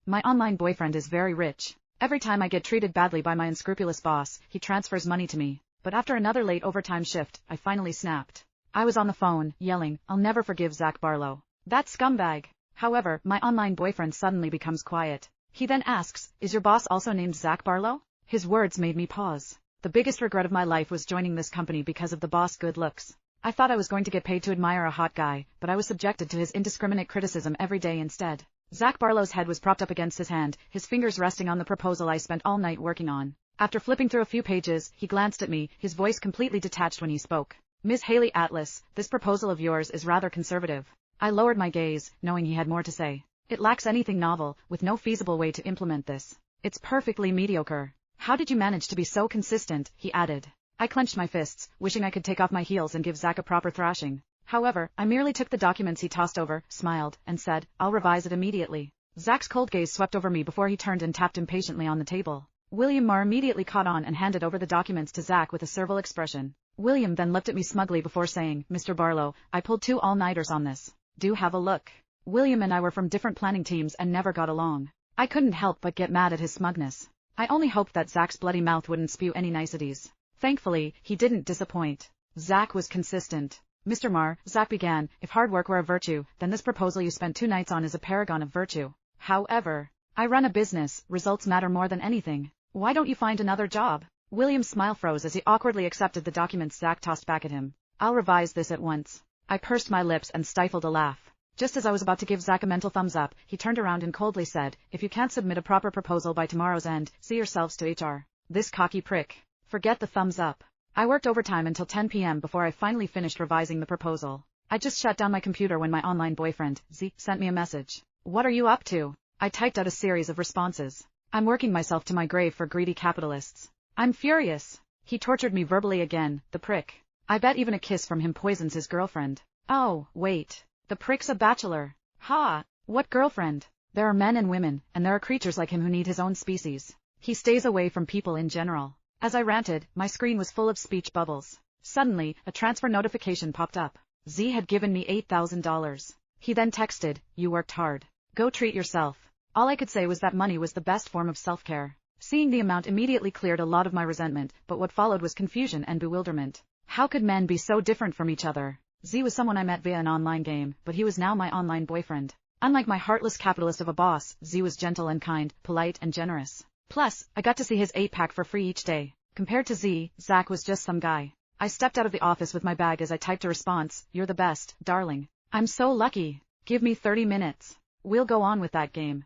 My online boyfriend is very rich. Every time I get treated badly by my unscrupulous boss, he transfers money to me. But after another late overtime shift, I finally snapped. I was on the phone, yelling, I'll never forgive Zach Barlow. That scumbag. However, my online boyfriend suddenly becomes quiet. He then asks, is your boss also named Zach Barlow? His words made me pause. The biggest regret of my life was joining this company because of the boss' good looks. I thought I was going to get paid to admire a hot guy, but I was subjected to his indiscriminate criticism every day instead. Zach Barlow's head was propped up against his hand, his fingers resting on the proposal I spent all night working on. After flipping through a few pages, he glanced at me, his voice completely detached when he spoke. Ms. Haley Atlas, this proposal of yours is rather conservative. I lowered my gaze, knowing he had more to say. It lacks anything novel, with no feasible way to implement this. It's perfectly mediocre. How did you manage to be so consistent? He added. I clenched my fists, wishing I could take off my heels and give Zach a proper thrashing. However, I merely took the documents he tossed over, smiled, and said, I'll revise it immediately. Zach's cold gaze swept over me before he turned and tapped impatiently on the table. William Marr immediately caught on and handed over the documents to Zach with a servile expression. William then looked at me smugly before saying, Mr. Barlow, I pulled 2 all-nighters on this. Do have a look. William and I were from different planning teams and never got along. I couldn't help but get mad at his smugness. I only hoped that Zach's bloody mouth wouldn't spew any niceties. Thankfully, he didn't disappoint. Zach was consistent. Mr. Marr, Zach began, if hard work were a virtue, then this proposal you spent 2 nights on is a paragon of virtue. However, I run a business, results matter more than anything. Why don't you find another job? William's smile froze as he awkwardly accepted the documents Zach tossed back at him. I'll revise this at once. I pursed my lips and stifled a laugh. Just as I was about to give Zach a mental thumbs up, he turned around and coldly said, if you can't submit a proper proposal by tomorrow's end, see yourselves to HR. This cocky prick. Forget the thumbs up. I worked overtime until 10 p.m. before I finally finished revising the proposal. I just shut down my computer when my online boyfriend, Z, sent me a message. What are you up to? I typed out a series of responses. I'm working myself to my grave for greedy capitalists. I'm furious. He tortured me verbally again, the prick. I bet even a kiss from him poisons his girlfriend. Oh, wait. The prick's a bachelor. Ha! What girlfriend? There are men and women, and there are creatures like him who need his own species. He stays away from people in general. As I ranted, my screen was full of speech bubbles. Suddenly, a transfer notification popped up. Z had given me $8,000. He then texted, you worked hard. Go treat yourself. All I could say was that money was the best form of self-care. Seeing the amount immediately cleared a lot of my resentment, but what followed was confusion and bewilderment. How could men be so different from each other? Z was someone I met via an online game, but he was now my online boyfriend. Unlike my heartless capitalist of a boss, Z was gentle and kind, polite and generous. Plus, I got to see his 8-pack for free each day. Compared to Z, Zach was just some guy. I stepped out of the office with my bag as I typed a response, you're the best, darling. I'm so lucky. Give me 30 minutes. We'll go on with that game.